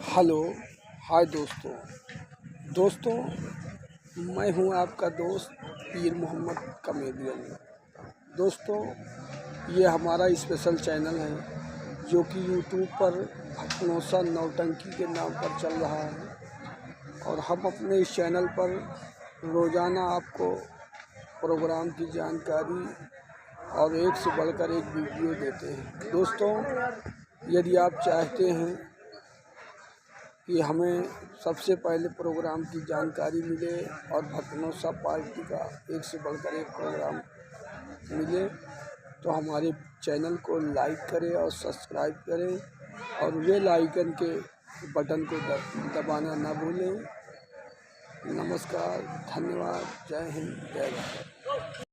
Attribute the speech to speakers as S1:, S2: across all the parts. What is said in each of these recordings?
S1: Hello. हाय दोस्तों। दोस्तों, मैं हूं आपका दोस्त पीर मोहम्मद कमेडियन। दोस्तों, ये हमारा स्पेशल चैनल है जो कि यूट्यूब पर भटनोसा नौटंकी के नाम पर चल रहा है और हम अपने इस चैनल पर रोज़ाना आपको प्रोग्राम की जानकारी और एक से बढ़कर एक वीडियो देते हैं। दोस्तों, यदि आप चाहते हैं कि हमें सबसे पहले प्रोग्राम की जानकारी मिले और भटनोसा पार्टी का एक से बढ़कर एक प्रोग्राम मिले, तो हमारे चैनल को लाइक करें और सब्सक्राइब करें और बेल आइकन के बटन को दबाना ना भूलें। नमस्कार, धन्यवाद, जय हिंद, जय भारत।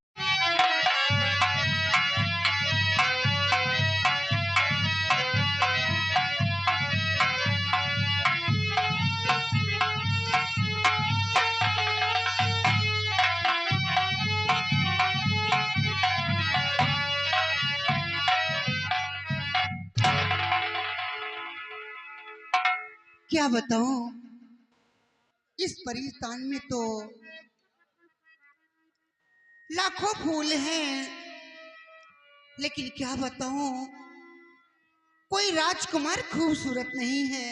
S2: क्या बताऊं, इस परिस्तान में तो लाखों फूल हैं, लेकिन क्या बताऊं, कोई राजकुमार खूबसूरत नहीं है।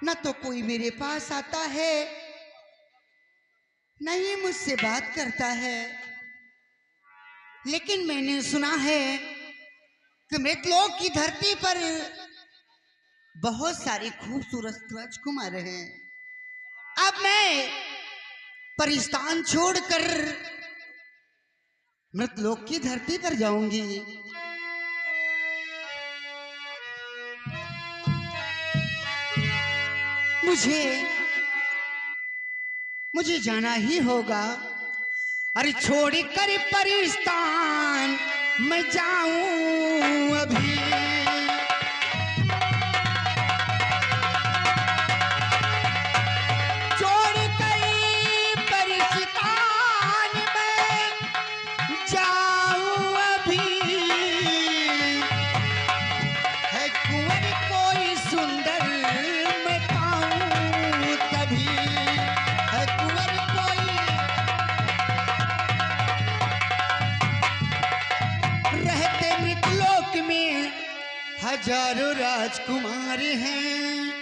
S2: न तो कोई मेरे पास आता है, न ही मुझसे बात करता है। लेकिन मैंने सुना है कि मृतलोक की धरती पर बहुत सारे खूबसूरत राजकुमार हैं। अब मैं परिस्तान छोड़कर मृतलोक की धरती पर जाऊंगी। मुझे जाना ही होगा। अरे छोड़ कर परिस्तान मैं जाऊं अभी। छोड़ कर परिस्तान मैं जाऊं अभी। है कुंवर कोई सुंदर मैं पाऊं तभी। है कुंवर कोई रहते मृतलोक में हजारों राजकुमार हैं।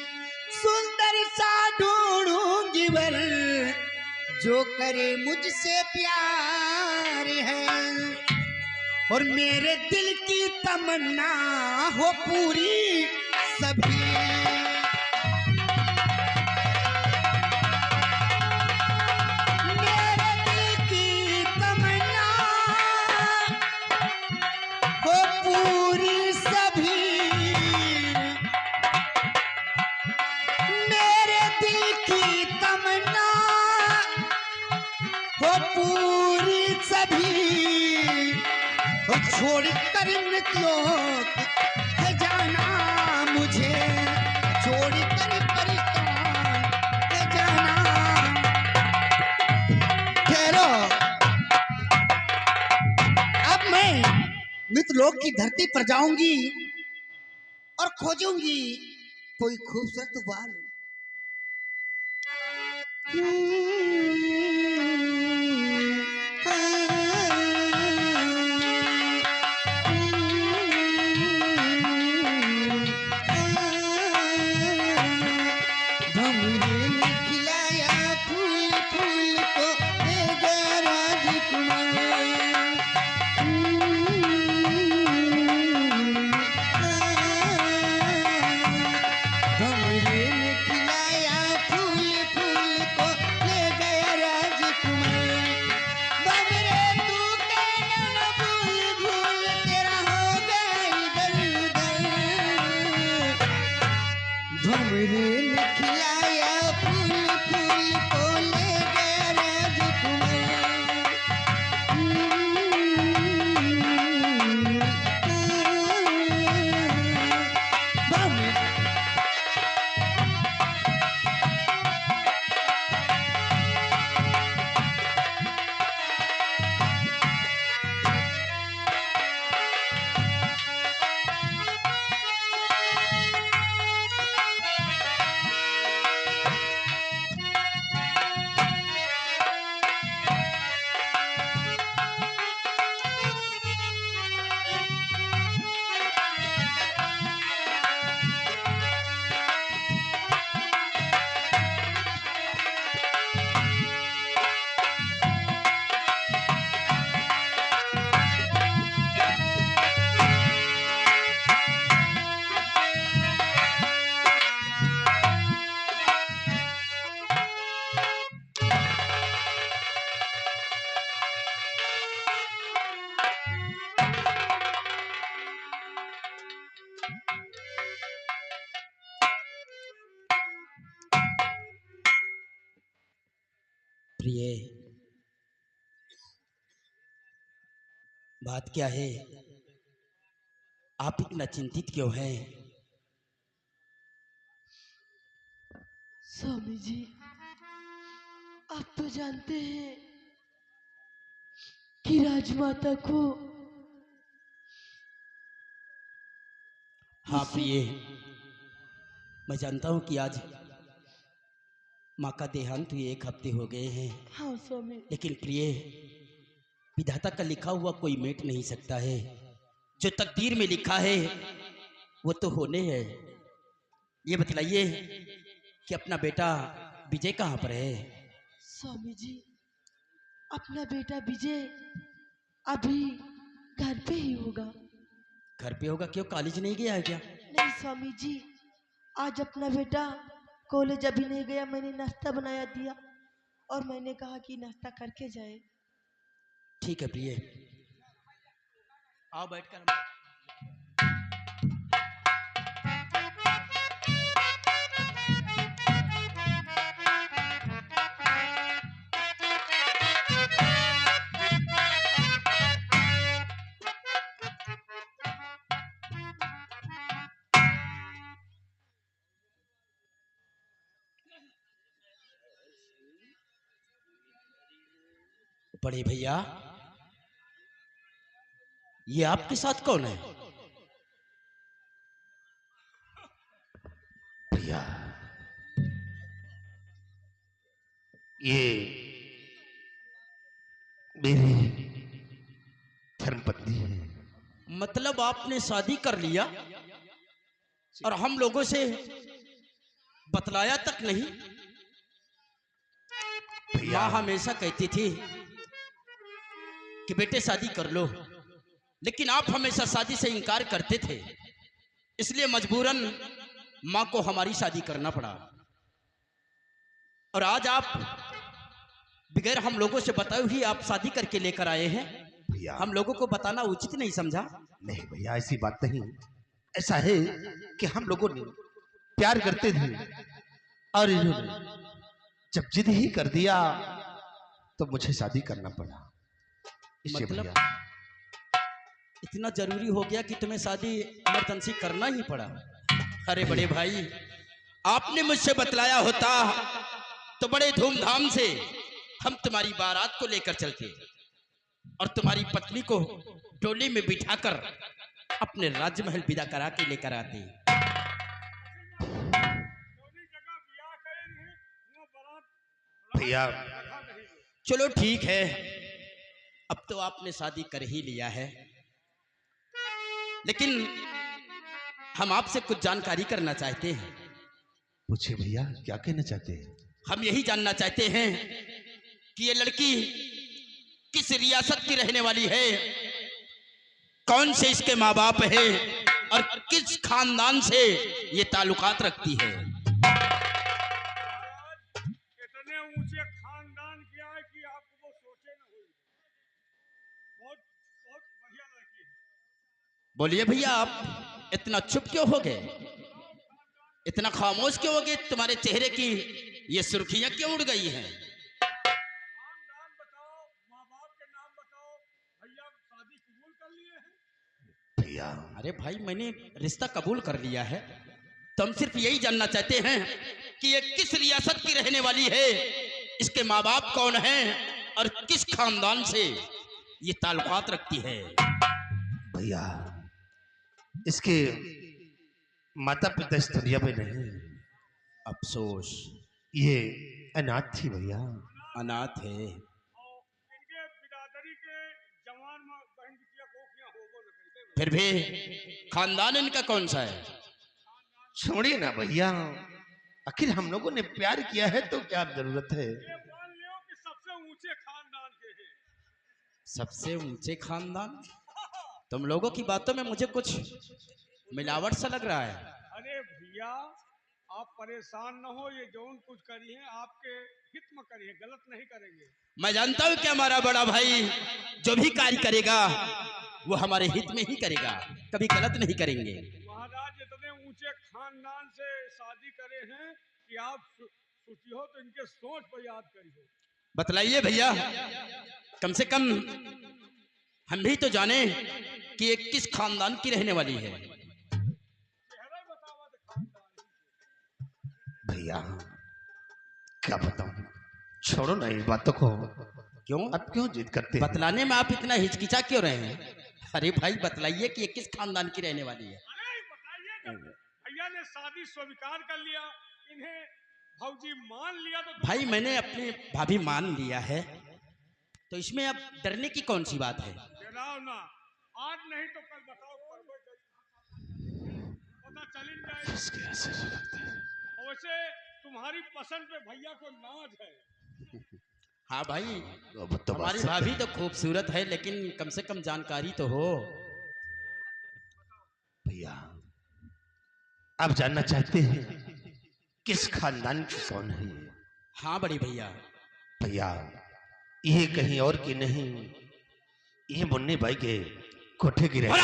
S2: सुंदर सा ढूंढूंगी वर जो करे मुझसे प्यार है। और मेरे दिल की तमन्ना हो पूरी सभी। मेरे दिल की तमन्ना हो पूरी सभी। मेरे दिल की तमन्ना हो पूरी सभी। और छोड़ कर मृतलोक है जाना मुझे। छोड़ कर परिस्तान है जाना। ठहरो, अब मैं मृतलोक की धरती पर जाऊंगी और खोजूंगी कोई खूबसूरत बाल। भंवरे ने खिलाया फूल फूल को ले गया राजकुमार। भंवरे ने खिलाया फूल फूल को ले गया राजकुमार। भंवरे तू कहना न भूल भूल तेरा हो गया इधर उधर। भंवरे ने खिलाया फूल फूल को ले गया राजकुमार। भंवरे
S3: प्रिय, बात क्या है? आप इतना चिंतित क्यों हैं?
S4: स्वामी जी, आप तो जानते हैं कि राजमाता को
S3: हाँ
S4: मुझसे।
S3: प्रिय, मैं जानता हूँ कि आज माँ का देहांत हुए 1 हफ्ते हो गए हैं।
S4: हाँ स्वामी।
S3: लेकिन प्रिय, विधाता का लिखा हुआ कोई मिट नहीं सकता है। जो तकदीर में लिखा है वो तो होने है। ये बतलाइए कि अपना बेटा विजय कहाँ पर है?
S4: स्वामी जी, अपना बेटा विजय अभी घर पे ही होगा।
S3: घर पे होगा? क्यों, कॉलेज नहीं गया है क्या?
S4: नहीं स्वामी जी, आज अपना बेटा कॉलेज अभी नहीं गया। मैंने नाश्ता बनाया दिया और मैंने कहा कि नाश्ता करके जाए।
S3: ठीक है प्रिय, आओ बैठकर। बड़े भैया, ये आपके साथ कौन है?
S5: भैया, ये मेरी धर्मपत्नी है।
S3: मतलब आपने शादी कर लिया और हम लोगों से बतलाया तक नहीं?
S5: भैया,
S3: माँ हमेशा कहती थी कि बेटे शादी कर लो, लेकिन आप हमेशा शादी से इनकार करते थे, इसलिए मजबूरन माँ को हमारी शादी करना पड़ा। और आज आप बगैर हम लोगों से बताए हुए आप शादी करके लेकर आए हैं।
S5: भैया,
S3: हम लोगों को बताना उचित नहीं समझा?
S5: नहीं भैया, ऐसी बात नहीं। ऐसा है कि हम लोगों ने प्यार करते थे और इन्होंने जब जिद ही कर दिया तो मुझे शादी करना पड़ा। इसलिए
S3: मतलब
S5: भैया,
S3: इतना जरूरी हो गया कि तुम्हें शादी इमरजेंसी करना ही पड़ा? अरे बड़े भाई, आपने मुझसे बतलाया होता तो बड़े धूमधाम से हम तुम्हारी बारात को लेकर चलते और तुम्हारी पत्नी को डोली में बिठाकर अपने राजमहल विदा करा के लेकर आते।
S5: भैया,
S3: चलो ठीक है, अब तो आपने शादी कर ही लिया है, लेकिन हम आपसे कुछ जानकारी करना चाहते हैं।
S5: पूछे भैया, क्या कहना चाहते हैं?
S3: हम यही जानना चाहते हैं कि ये लड़की किस रियासत की रहने वाली है, कौन से इसके माँ बाप है और किस खानदान से ये ताल्लुकात रखती है।
S6: इतने ऊंचे खानदान किया है कि आपको वो सोचे न हुई। बहुत बहुत बढ़िया लड़की है।
S3: बोलिए भैया, आप इतना चुप क्यों हो गए, इतना खामोश क्यों हो गए? तुम्हारे चेहरे की ये सुर्खियां क्यों उड़ गई हैं?
S6: खानदान बताओ, माँ बाप के नाम बताओ। भैया शादी कबूल कर लिए हैं?
S5: भैया,
S3: अरे भाई, मैंने रिश्ता कबूल कर लिया है, तो हम सिर्फ यही जानना चाहते हैं कि ये किस रियासत की रहने वाली है, इसके माँ बाप कौन हैं और किस खानदान से ये ताल्लुकात रखती है।
S5: भैया, इसके माता पिता इस दुनिया में नहीं।
S3: अफसोस,
S5: ये अनाथ थी भैया।
S3: अनाथ है।
S6: और इनके बिरादरी के जवान बहन बिटिया कोखियां होबो न करके।
S3: फिर भी खानदान इनका कौन सा है?
S5: छोड़िए ना भैया, आखिर हम लोगों ने प्यार किया है तो क्या जरूरत है?
S6: ये मान लो कि सबसे ऊंचे खानदान के हैं।
S3: सबसे ऊंचे खानदान? तुम लोगों की बातों में मुझे कुछ मिलावट सा लग रहा है।
S6: अरे भैया, आप परेशान न हो। ये जौन कुछ करी है आपके हित में करी है, गलत नहीं करेंगे।
S3: मैं जानता हूं कि हमारा बड़ा भाई जो भी कार्य करेगा वो हमारे हित में ही करेगा, कभी गलत नहीं करेंगे।
S6: महाराज इतने ऊंचे खानदान से शादी करे हैं कि आप सोची हो तो इनके सोच पर याद करी हो।
S3: बतलाइए भैया, कम से कम हम भी तो जाने कि ये किस खानदान की रहने वाली है।
S5: भैया क्या बताऊं, छोड़ो ना इन बातों को।
S3: क्यों?
S5: अब क्यों जिद करते हैं?
S3: बतलाने में आप इतना हिचकिचा क्यों रहे हैं? अरे भाई बताइए कि ये किस खानदान की रहने वाली है।
S6: अरे बताइए कि भैया ने शादी स्वीकार कर लिया, इन्हें भौजी मान लिया तो
S3: भाई मैंने अपनी भाभी मान लिया है, तो इसमें अब डरने की कौन सी बात है?
S6: डराओ ना, आज नहीं तो कल बताओ पता चल ही जाए। वैसे तुम्हारी पसंद पे भैया को नाज है।
S3: हाँ भाई,
S5: अब तो
S3: हमारी
S5: बात
S3: भाभी तो खूबसूरत है, लेकिन कम से कम जानकारी तो हो।
S5: भैया आप जानना चाहते हैं किस खानदान की कौन है?
S3: हाँ बड़ी भैया।
S5: भैया ये कहीं और की नहीं, ये मुन्नी भाई के कोठे की रहने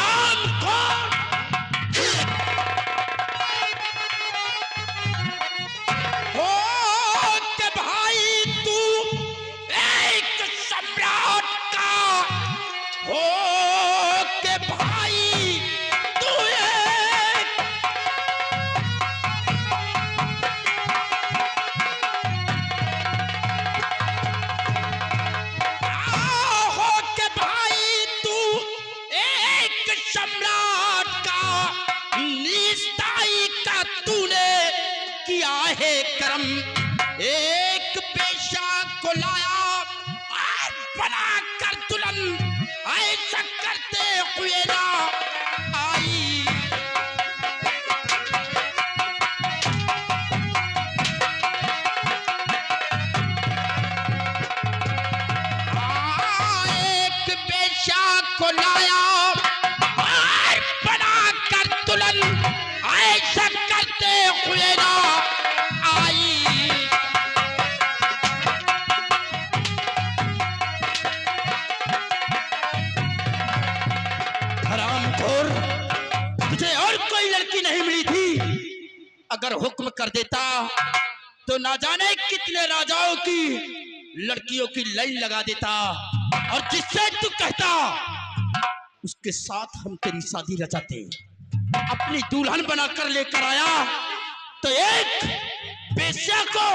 S3: करम। एक पेशा को लाया और बना कर दुल्हन, ऐसा करते हुए ना आई। एक पेशा को लाया और बना कर दुल्हन, ऐसा करते हुए ना आई। हरामखोर, तुझे और कोई लड़की नहीं मिली थी? अगर हुक्म कर देता तो ना जाने कितने राजाओं की लड़कियों की लाइन लगा देता, और जिससे तू कहता उसके साथ हम तेरी शादी रचाते। अपनी दुल्हन बनाकर लेकर आया तो एक बेश्या को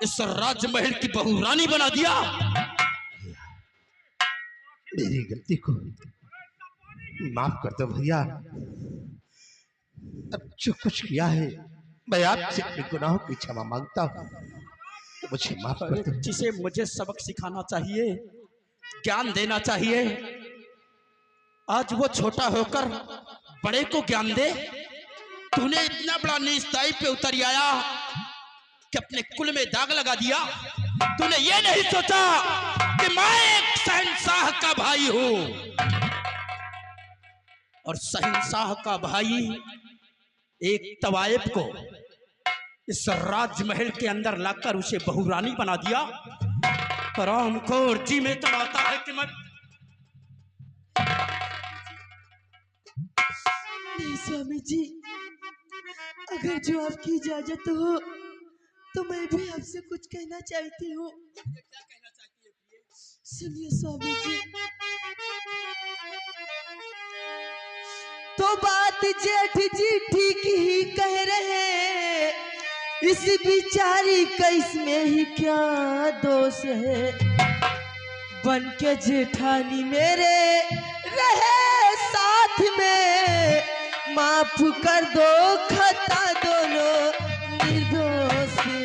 S3: इस राजमहल की बहू रानी बना दिया।
S5: मेरी गलती को माफ कर दो भैया। अब जो कुछ किया है मैं आपसे अपने गुनाहों की क्षमा मांगता हूँ, तो मुझे माफ कर दो।
S3: जिसे मुझे सबक सिखाना चाहिए, ज्ञान देना चाहिए, आज वो छोटा होकर बड़े को ज्ञान दे। तूने इतना बड़ा नीचताई पे उतर आया कि अपने कुल में दाग लगा दिया। तूने ये नहीं सोचा कि मैं एक शहंशाह का भाई हूं, और शहंशाह का भाई एक तवायब को इस राजमहल के अंदर लाकर उसे बहुरानी बना दिया। हरामखोर, जी में तो आता है कि मैं
S4: नहीं स्वामी जी, अगर जो आपकी इजाजत हो तो मैं भी आपसे कुछ कहना चाहती हूँ। सुनिए स्वामी जी, तो बात जेठ जी ठीक ही कह रहे, इस बिचारी का इसमें ही क्या दोष है। बन के जेठानी मेरे रहे साथ में, माफ कर दो खता दोनों निर्दोष है।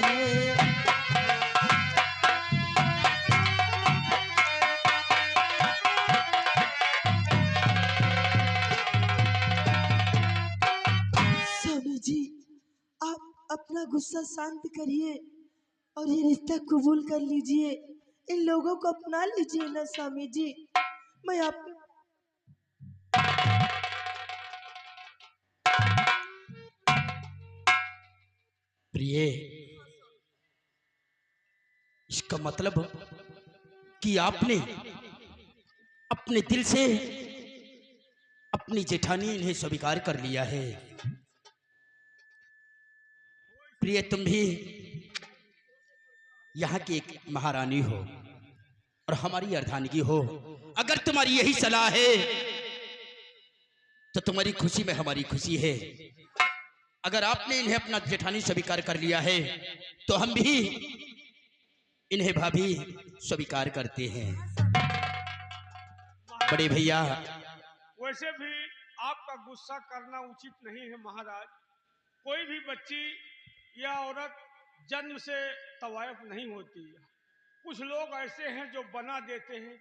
S4: स्वामी जी, आप अपना गुस्सा शांत करिए और ये रिश्ता कबूल कर लीजिए। इन लोगों को अपना लीजिए ना स्वामी जी। मैं आप
S3: प्रिय, इसका मतलब कि आपने अपने दिल से अपनी जेठानी इन्हें स्वीकार कर लिया है। प्रिय, तुम भी यहाँ की एक महारानी हो और हमारी अर्धांगिनी हो। अगर तुम्हारी यही सलाह है तो तुम्हारी खुशी में हमारी खुशी है। अगर आपने इन्हें अपना जेठानी स्वीकार कर लिया है तो हम भी इन्हें भाभी स्वीकार करते हैं। बड़े भैया,
S6: वैसे भी आपका गुस्सा करना उचित नहीं है महाराज। कोई भी बच्ची या औरत जन्म से तवायफ नहीं होती है। कुछ लोग ऐसे हैं जो बना देते हैं।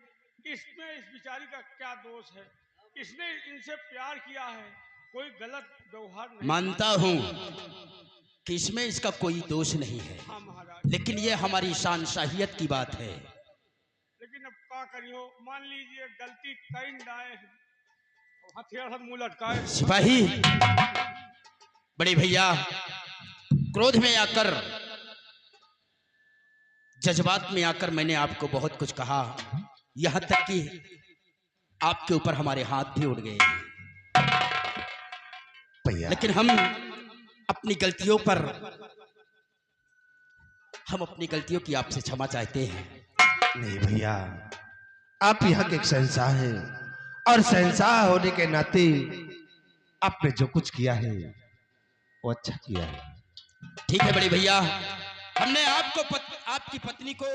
S6: इसमें इस बिचारी का क्या दोष है? इसने इनसे प्यार किया है, कोई गलत व्यवहार नहीं।
S3: मानता हूं कि इसमें इसका कोई दोष नहीं है।
S6: हाँ महाराज,
S3: लेकिन ये हमारी शानशाहियत की बात है।
S6: लेकिन अब क्या करियो, मान लीजिए गलती कई डाए हथियार मुंह लटकाए।
S3: सिपाही, बड़े भैया, क्रोध में आकर, जज्बात में आकर मैंने आपको बहुत कुछ कहा, यहां तक कि आपके ऊपर हमारे हाथ भी उड़ गए।
S5: भैया,
S3: लेकिन हम अपनी गलतियों की आपसे क्षमा चाहते हैं।
S5: नहीं भैया, आप यहाँ के एक शहंशाह हैं और शहंशाह होने के नाते आपने जो कुछ किया है वो अच्छा किया है।
S3: ठीक है बड़े भैया, हमने आपकी पत्नी को